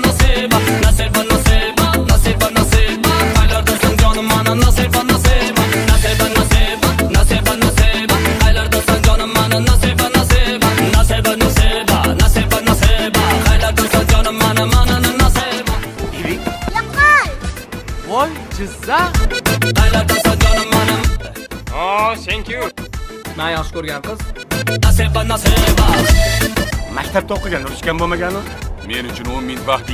nasiba, nasiba, nasiba, nasiba, nasiba. Qaylardasan jonim mana nasiba, nasiba, nasiba, nasiba, nasiba, nasiba. Qaylardasan jonim mana nasiba, nasiba, nasiba, nasiba, nasiba, nasiba. Qaylardasan jonim mana nasiba. Yaqqol. Voy, Jizzax. Qaylardasan jonim mana. Oh, thank you. Men yaxshi ko'rgan qiz. Nasiba, nasiba. Maktabda o'qigan, urushgan bo'lmagani? Men uchun 10 ming vaqt